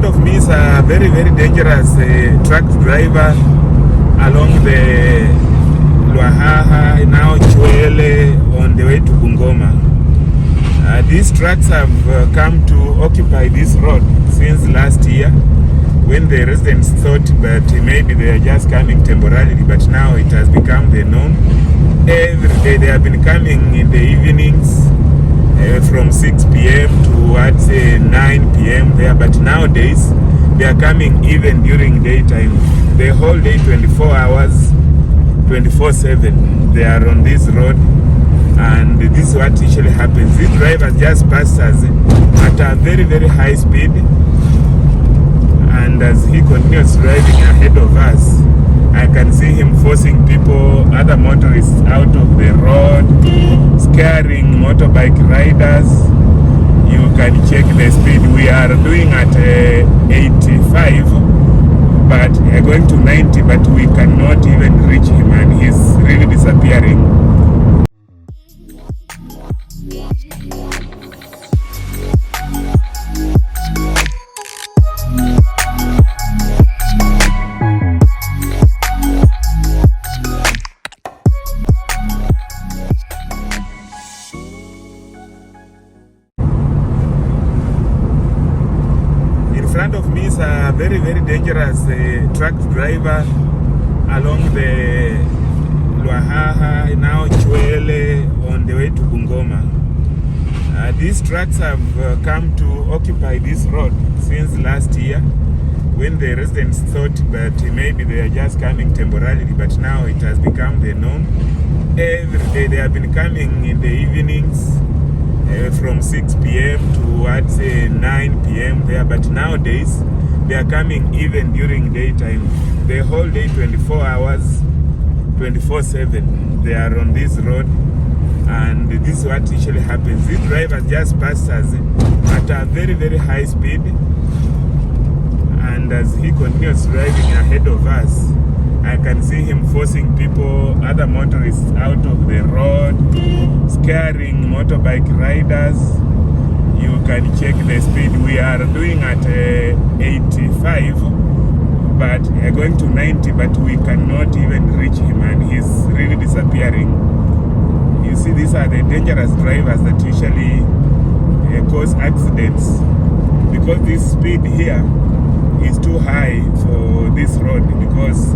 of me is a very dangerous truck driver along the Lwahaha, now Chwele, on the way to Bungoma. These trucks have come to occupy this road since last year, when the residents thought that maybe they are just coming temporarily, but now it has become the norm. Every day they have been coming in the evenings from 6 p.m. towards 9 p.m. there, but nowadays they are coming even during daytime. The whole day, 24 hours, 24/7, they are on this road, and this is what usually happens. This driver just passes us at a very high speed, and as he continues driving ahead of us, I can see him forcing people, other motorists, out of the road, scaring motorbike riders. You can check the speed. We are doing at 85, but going to 90, but we cannot even reach him, and he's really disappearing. In front of me is a very dangerous truck driver along the Lwahaha, now Chwele, on the way to Bungoma. These trucks have come to occupy this road since last year, when the residents thought that maybe they are just coming temporarily, but now it has become the norm. Every day they have been coming in the evenings from 6 p.m. towards 9 p.m. there, but nowadays they are coming even during daytime. The whole day, 24 hours, 24/7, they are on this road, and this is what usually happens. This driver just passes us at a very high speed, and as he continues driving ahead of us, I can see him forcing people, other motorists, out of the road, scaring motorbike riders. You can check the speed. We are doing at 85, but going to 90, but we cannot even reach him, and he's really disappearing. You see, these are the dangerous drivers that usually cause accidents, because this speed here is too high for this road, because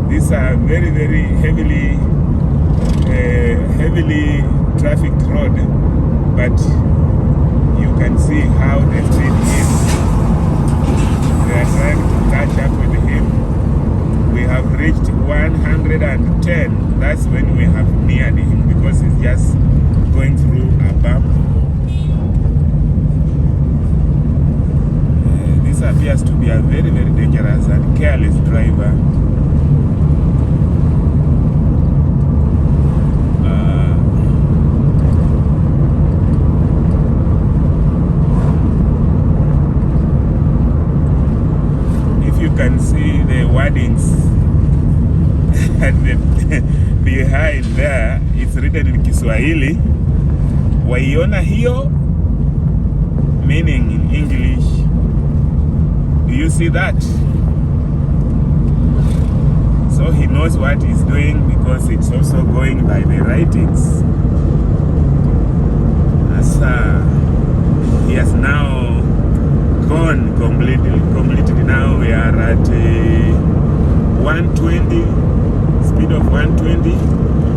these are very heavily trafficked road, but you can see how the speed is. They are trying to catch up with him. We have reached 110. That's when we have neared him, because he's just going through a bump. This appears to be a very dangerous and careless driver. Can see the wordings at the behind there. It's written in Kiswahili, waiona hiyo, meaning in English, do you see that? So he knows what he's doing, because it's also going by the writings. As he has now gone completely. Now we are at 120, speed of 120,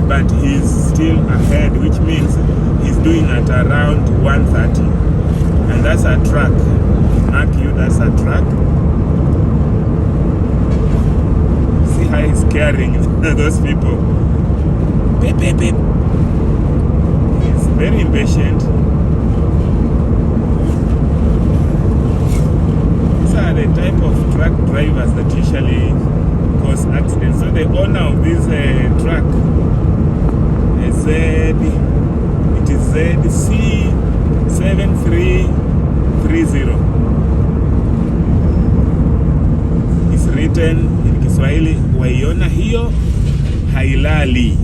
but he's still ahead, which means he's doing at around 130, and that's a truck. Mark you, that's a truck. See how he's carrying those people. Beep, beep, beep. He's very impatient. Are the type of truck drivers that usually cause accidents. So the owner of this truck is ZC7330. It's written in Kiswahili, waiona hiyo hailali.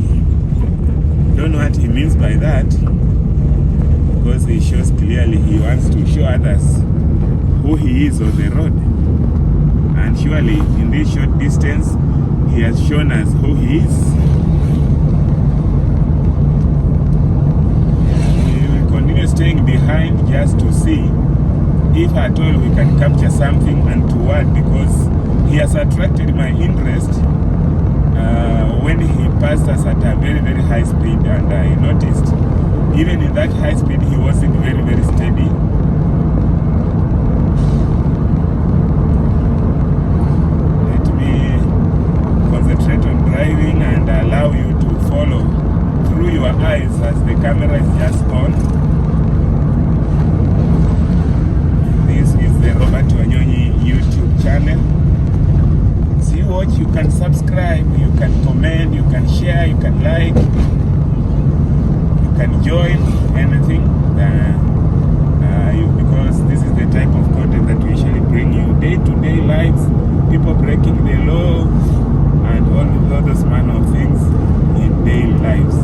Don't know what he means by that, because he shows clearly he wants to show others who he is on the road. And surely in this short distance, he has shown us who he is. We will continue staying behind just to see if at all we can capture something untoward, because he has attracted my interest when he passed us at a very, very high speed, and I noticed even in that high speed he wasn't very, very steady. Let me concentrate on driving and allow you to follow through your eyes as the camera is just on. This is the Wanyonyi YouTube channel. As you watch, you can subscribe, you can comment, you can share, you can like, you can join anything, because this is the type of content that we usually bring you. Day-to-day lives, people breaking the law, and all those manner of things in daily lives.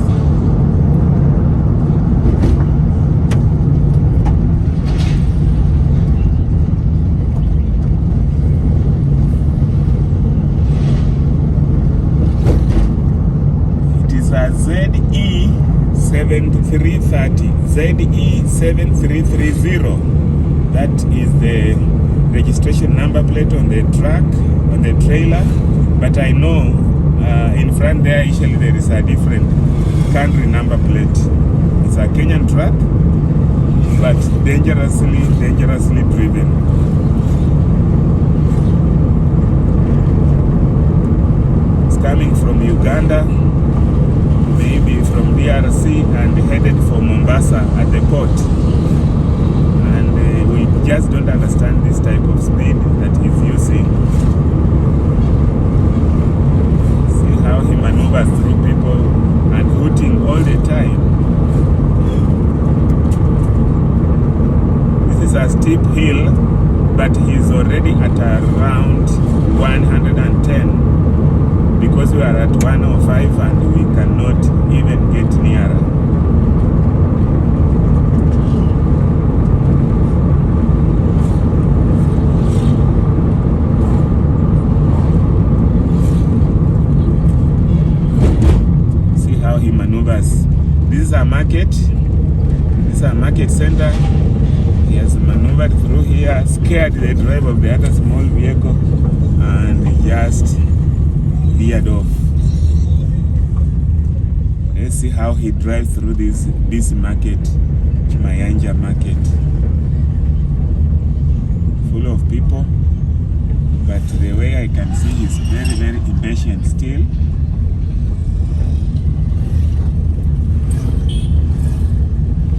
ZE7330, ZE7330. That is the registration number plate on the truck, on the trailer. But I know in front there usually there is a different country number plate. It's a Kenyan truck, but dangerously driven. It's coming from Uganda, maybe from DRC, and headed for Mombasa at the port. And we just don't understand this type of speed that he's using. See how he maneuvers through people and hooting all the time. This is a steep hill, but he's already at around 110. Because we are at 105 and we cannot even get nearer. See how he maneuvers. This is a market. This is a market center. He has maneuvered through here, scared the driver of the other small vehicle, and just veered off. Let's see how he drives through this market, Mayanja market, full of people, but the way I can see he's very, very impatient still.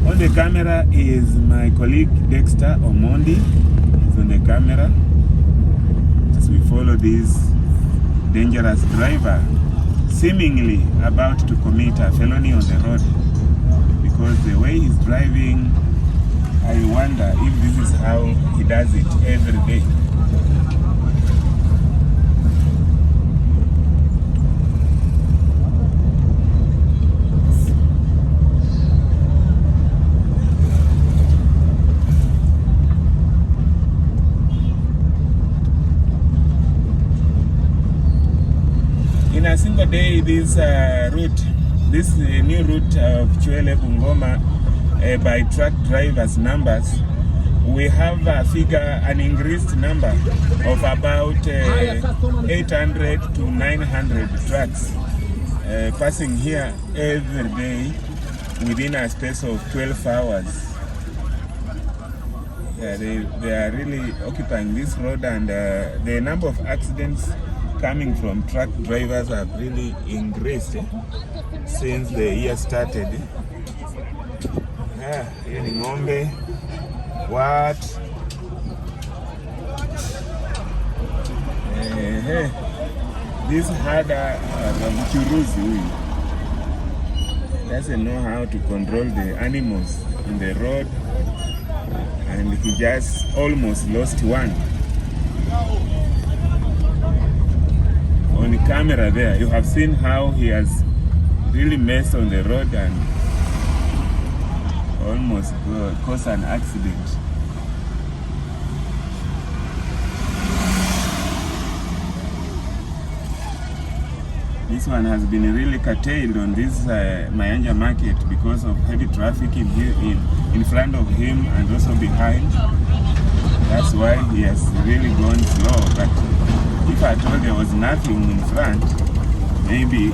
On the camera is my colleague Dexter Omondi. He's on the camera as we follow this dangerous driver, seemingly about to commit a felony on the road, because the way he's driving, I wonder if this is how he does it every day. In a single day, this new route of Chwele Bungoma by truck drivers numbers, we have an increased number of about 800 to 900 trucks passing here every day within a space of 12 hours. Yeah, they are really occupying this road, and the number of accidents coming from truck drivers have really increased since the year started. Here ni ng'ombe. What? This hada mchuruzi huyu doesn't know how to control the animals in the road, and he just almost lost one. On the camera there, you have seen how he has really messed on the road and almost caused an accident. This one has been really curtailed on this Mayanja market because of heavy traffic in front of him and also behind. That's why he has really gone slow. But if I told there was nothing in front, maybe he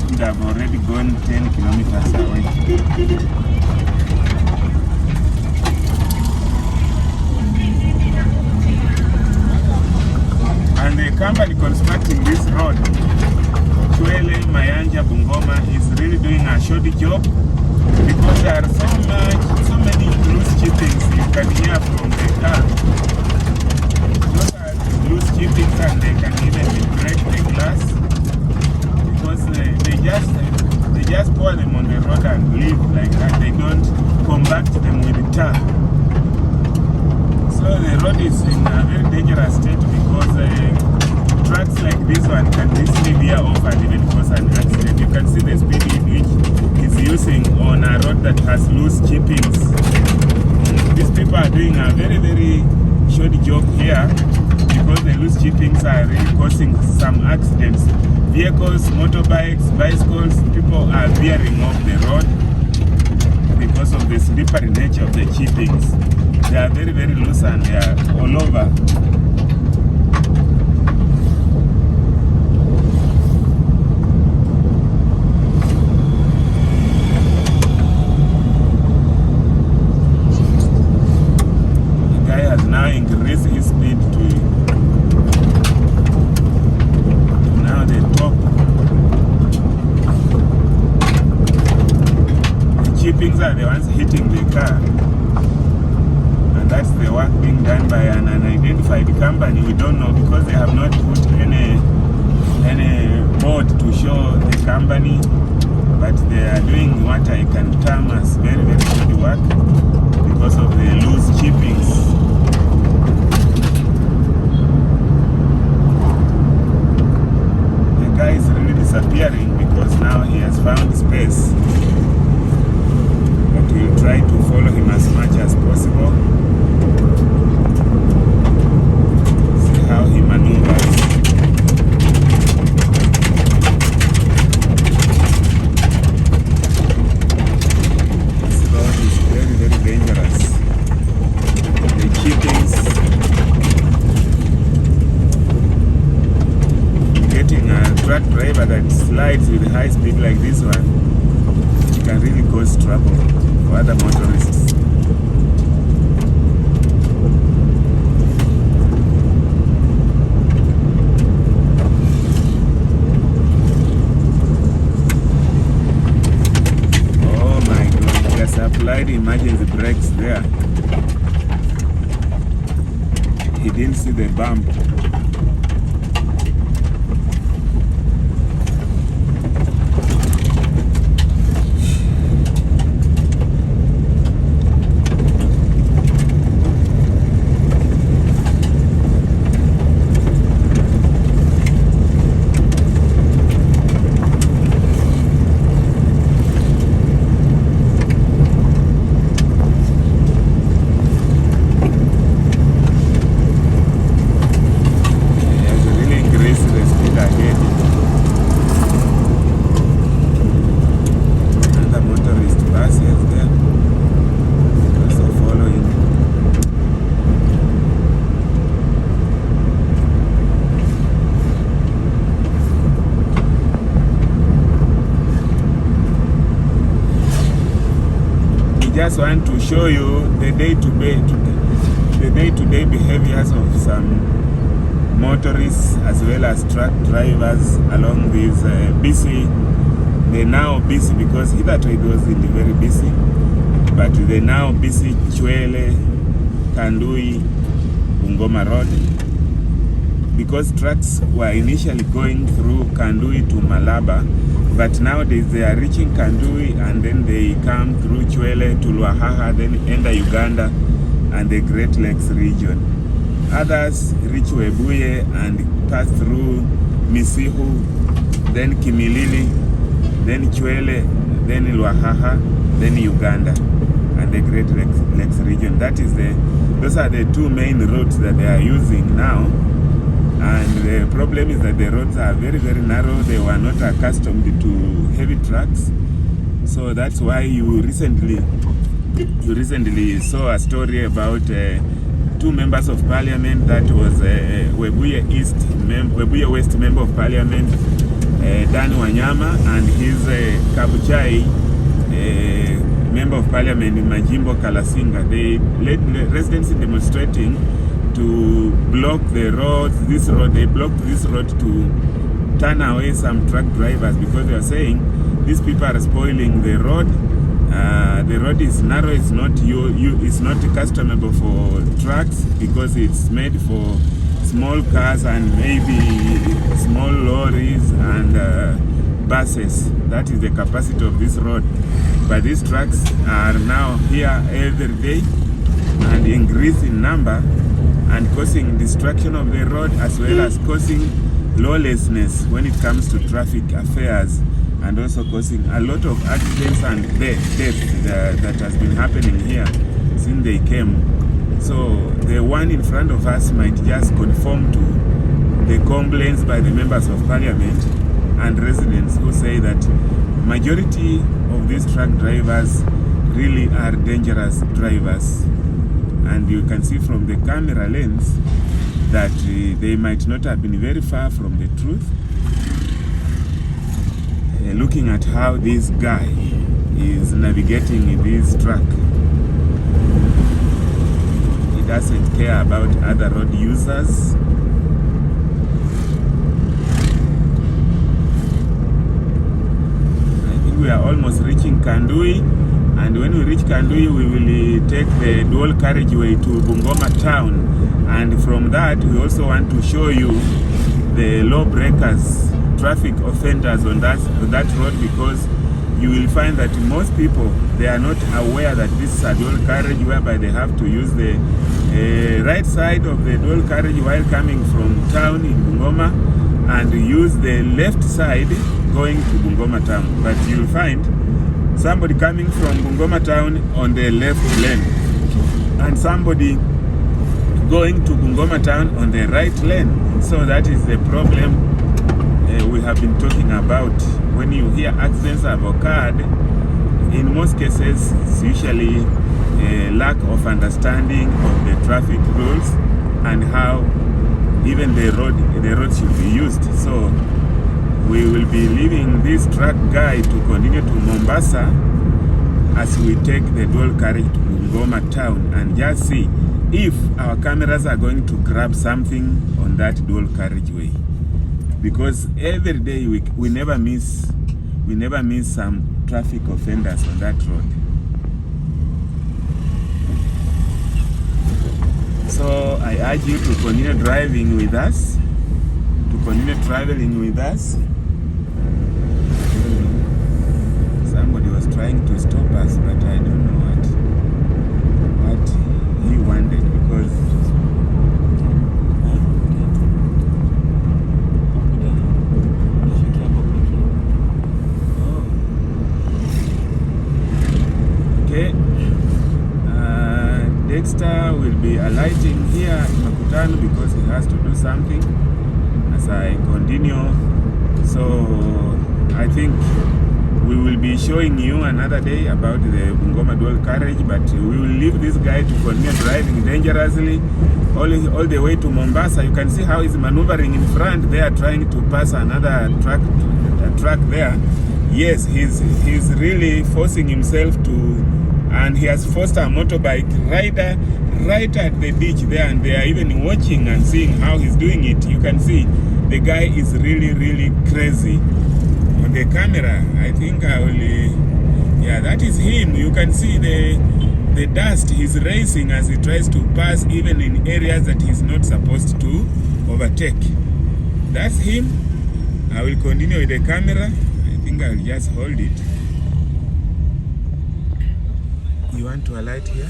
would have already gone 10 kilometers away. And the company constructing this road, Chwele, Mayanja, Bungoma, is really doing a shoddy job because there are so many loose chippings you can hear from the car. Those are loose chippings and they can even break the glass because they just pour them on the road and leave like that. They don't compact them with the tar. So the road is in a very dangerous state because trucks like this one can easily veer off and even cause an accident. You can see the speed in which he's using on a road that has loose chippings. These people are doing a very shoddy job here because the loose chippings are really causing some accidents. Vehicles, motorbikes, bicycles, people are veering off the road because of the slippery nature of the chippings. They are very loose and they are all over. The guy has now increased his speed to now the top. The chippings are the ones hitting the car. That's the work being done by an unidentified company. We don't know because they have not put any board to show the company, but they are doing what I can term as very good work because of the loose chippings. The guy is really disappearing because now he has found space, but we'll try to follow him as much as possible. How he maneuvers. This road is very dangerous. The chippings, getting a truck driver that slides with high speed like this one, it can really cause trouble for other motorists. Applied emergency brakes there. He didn't see the bump. Just want to show you the day-to-day behaviors of some motorists as well as truck drivers along these they're now busy because hitherto it wasn't very busy, but they're now busy Chwele, Kandui, Bungoma Road, because trucks were initially going through Kandui to Malaba. But nowadays they are reaching Kandui and then they come through Chwele to Lwahaha, then enter Uganda and the Great Lakes region. Others reach Webuye and pass through Misihu, then Kimilili, then Chwele, then Lwahaha, then Uganda and the Great Lakes region. Those are the two main routes that they are using now. And the problem is that the roads are very, very narrow. They were not accustomed to heavy trucks. So that's why you recently saw a story about two members of parliament. That was Webuye West member of parliament, Dan Wanyama, and his Kabuchai member of parliament in Majimbo Kalasinga. They led residents demonstrating to block the roads. They blocked this road to turn away some truck drivers because they are saying these people are spoiling the road. The road is narrow. It's not it's not customable for trucks because it's made for small cars and maybe small lorries and buses. That is the capacity of this road. But these trucks are now here every day and increase in number and causing destruction of the road as well as causing lawlessness when it comes to traffic affairs, and also causing a lot of accidents and death that has been happening here since they came. So the one in front of us might just conform to the complaints by the members of parliament and residents who say that majority of these truck drivers really are dangerous drivers. And you can see from the camera lens that they might not have been very far from the truth. Looking at how this guy is navigating this truck, he doesn't care about other road users. I think we are almost reaching Kandui, and when we reach Kandui we will take the dual carriageway to Bungoma town, and from that we also want to show you the lawbreakers, traffic offenders on that road, because you will find that most people, they are not aware that this is a dual carriage whereby they have to use the right side of the dual carriage while coming from town in Bungoma and use the left side going to Bungoma town. But you'll find somebody coming from Bungoma town on the left lane and somebody going to Bungoma town on the right lane. So that is the problem we have been talking about. When you hear accidents have occurred, in most cases it's usually a lack of understanding of the traffic rules and how even the road should be used. So we will be leaving this truck guy to continue to Mombasa as we take the dual carriage to Bungoma town and just see if our cameras are going to grab something on that dual carriageway. Because every day we never miss some traffic offenders on that road. So I urge you to continue driving with us, to continue traveling with us. Somebody was trying to stop us, but I don't know what he wanted, because Dexter will be alighting here in Makutano because he has to do something as I continue. So I think we will be showing you another day about the Bungoma dual carriage, but we will leave this guy to continue driving dangerously all the way to Mombasa. You can see how he's maneuvering in front. They are trying to pass another truck there. Yes, he's really forcing himself to, and he has forced a motorbike rider right at the ditch there, and they are even watching and seeing how he's doing it. You can see the guy is really, really crazy. On the camera, I think I will, yeah, that is him. You can see the dust he's racing as he tries to pass even in areas that he's not supposed to overtake. That's him. I will continue with the camera. I think I'll just hold it. You want to alight here?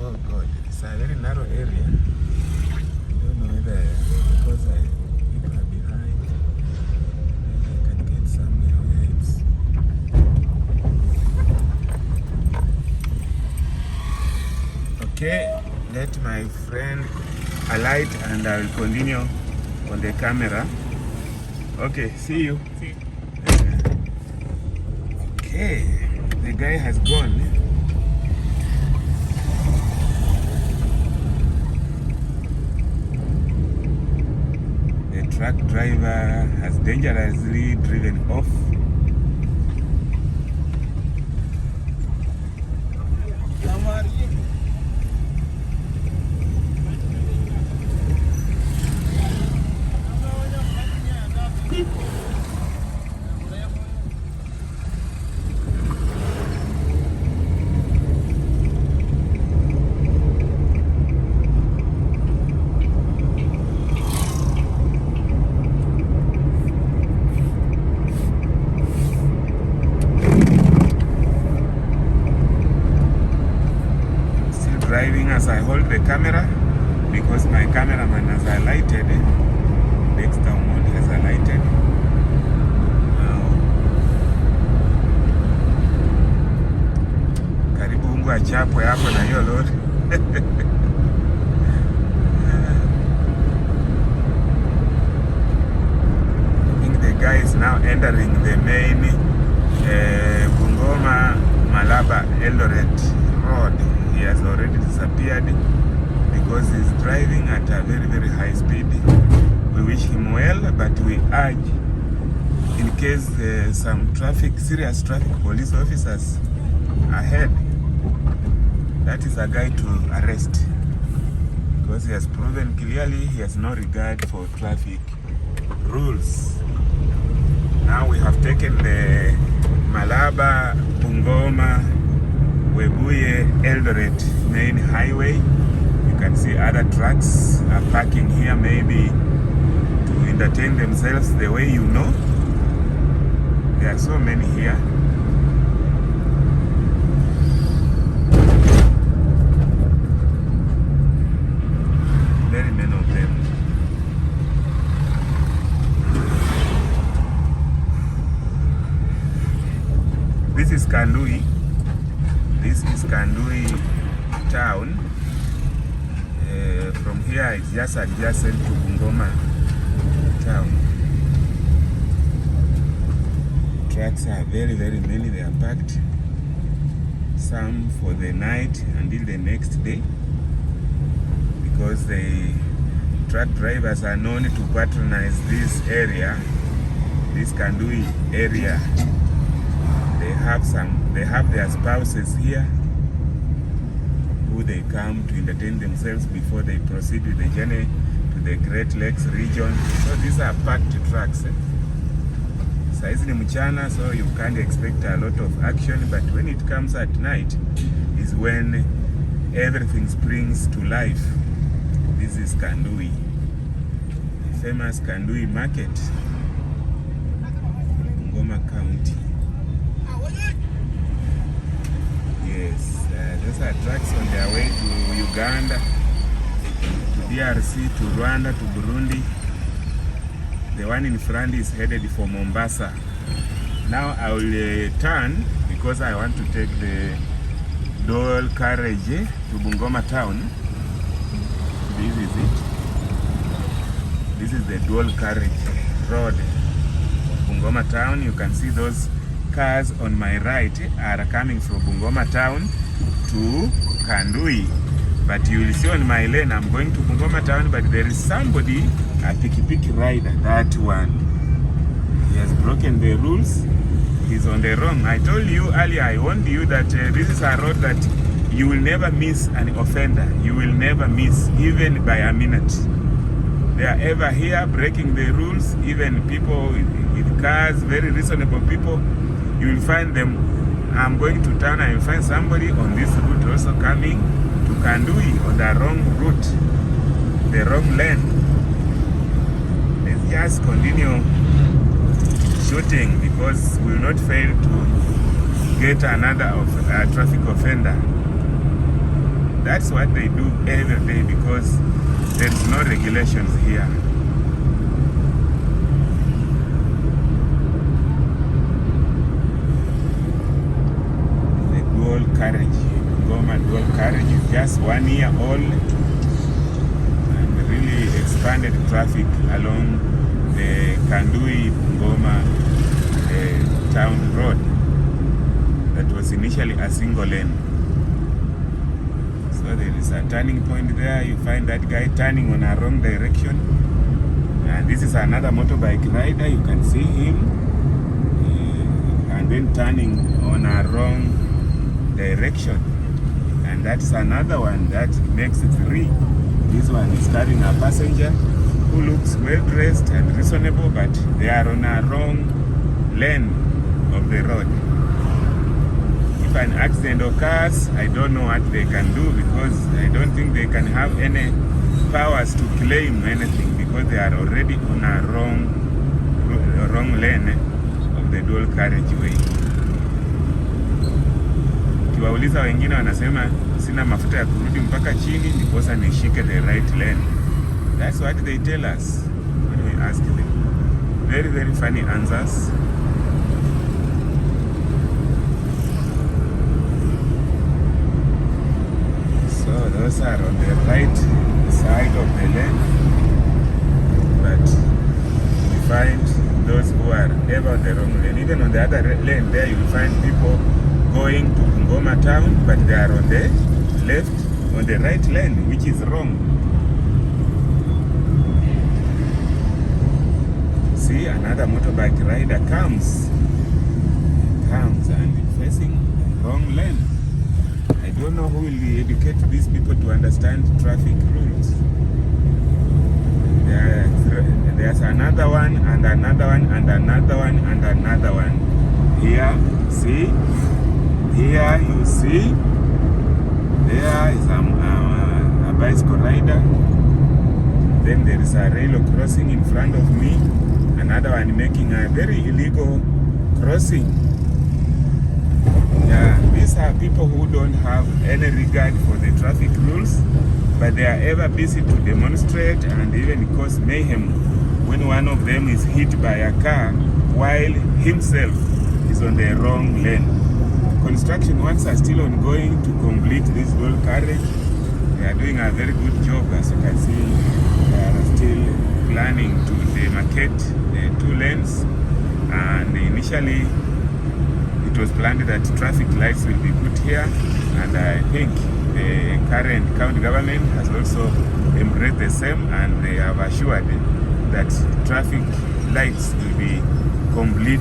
Oh God, it's a very narrow area. I don't know whether, because people are behind, maybe I can get somewhere where it's... Okay, let my friend alight and I will continue on the camera. Okay, see you. Okay, the guy has gone. The truck driver has dangerously driven off. Driving as I hold the camera because my cameraman has alighted. Next down mode has alighted. Now, karibu ungu achapwe hapo na hiyo lori. I think the guy is now entering the main Bungoma Malaba Eldoret road. He has already disappeared because he's driving at a very, very high speed. We wish him well, but we urge, in case some serious traffic police officers ahead, that is a guy to arrest, because he has proven clearly he has no regard for traffic rules. Now we have taken the Malaba, Bungoma, Webuye, Eldoret main highway. You can see other trucks are parking here, maybe to entertain themselves the way you know. There are so many here. Very many of them. This is Kandui. This is Kandui town. From here it's just adjacent to Bungoma town. Trucks are very, very many. They are packed. Some for the night until the next day, because the truck drivers are known to patronize this area, this Kandui area. They have their spouses here who they come to entertain themselves before they proceed with the journey to the Great Lakes region. So these are packed trucks. Saizi ni mchana, so you can't expect a lot of action, but when it comes at night is when everything springs to life. This is Kandui, the famous Kandui market, Bungoma County. Yes, those are trucks on their way to Uganda, to DRC, to Rwanda, to Burundi. The one in front is headed for Mombasa. Now I will turn because I want to take the dual carriage to Bungoma town. This is it. This is the dual carriage road, Bungoma town. You can see those cars on my right are coming from Bungoma town to Kandui, but you will see on my lane I'm going to Bungoma town, but there is somebody, a piki rider, that one. He has broken the rules. He's on the wrong. I told you earlier, I warned you that this is a road that you will never miss an offender. You will never miss, even by a minute. They are ever here breaking the rules, even people with cars, very reasonable people. You will find them. I'm going to town, I will find somebody on this route also coming to Kandui on the wrong route, the wrong lane. Let's just continue shooting because we will not fail to get another traffic offender. That's what they do every day because there's no regulations here. Carriage, Bungoma dual carriage is just 1 year old, and really expanded traffic along the Kandui-Bungoma town road that was initially a single lane. So there is a turning point there. You find that guy turning on a wrong direction. And this is another motorbike rider. You can see him. And then turning on a wrong direction. And that's another one that makes it 3. This one is carrying a passenger who looks well dressed and reasonable, but they are on a wrong lane of the road. If an accident occurs, I don't know what they can do, because I don't think they can have any powers to claim anything, because they are already on a wrong lane of the dual carriageway. Ukiwauliza wengine wanasema sina mafuta ya kurudi mpaka chini ndiposa nishike the right lane. That's what they tell us when we ask them. Very, very funny answers. So those are on the right side of the lane, but you find those who are ever on the wrong lane. Even on the other lane there, you'll find people going to Bungoma town, but they are on the left, on the right lane, which is wrong. See, another motorbike rider comes and facing wrong lane. I don't know who will educate these people to understand traffic rules. There's another one, and another one, and another one, and another one. Here, see? Here you see, there is a bicycle rider. Then there is a railway crossing in front of me. Another one making a very illegal crossing. Yeah, these are people who don't have any regard for the traffic rules, but they are ever busy to demonstrate and even cause mayhem when one of them is hit by a car while himself is on the wrong lane. Construction works are still ongoing to complete this dual carriage. They are doing a very good job. As you can see, they are still planning to demarcate the 2 lanes, and initially it was planned that traffic lights will be put here, and I think the current county government has also embraced the same, and they have assured that traffic lights will be complete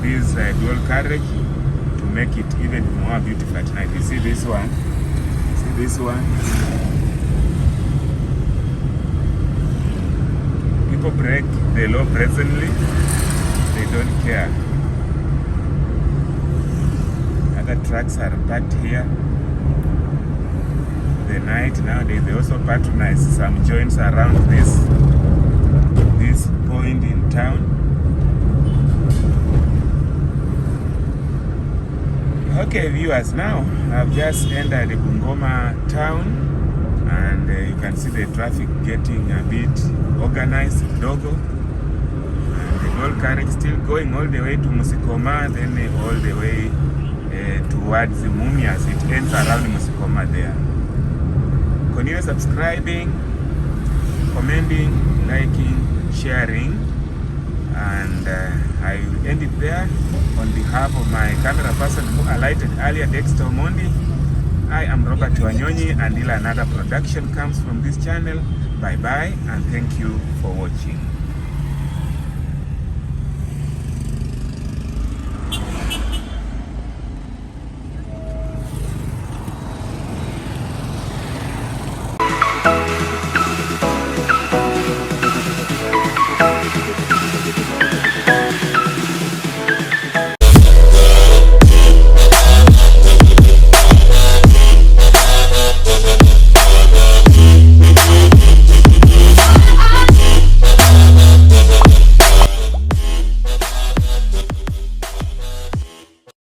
this dual carriage to make it even more beautiful at night. You see this one? See this one? People break the law presently. They don't care. Other trucks are parked here. The night nowadays, they also patronize some joints around this point in town. Okay, viewers, now I've just entered the Bungoma town, and you can see the traffic getting a bit organized, dogo, and the dual carriage still going all the way to Musikoma, then all the way towards Mumias. It ends around Musikoma there. Continue subscribing, commenting, liking, sharing, and I will end it there. On behalf of my camera person who alighted earlier, Dexter Mondi, I am Robert Wanyonyi, and until another production comes from this channel. Bye bye, and thank you for watching.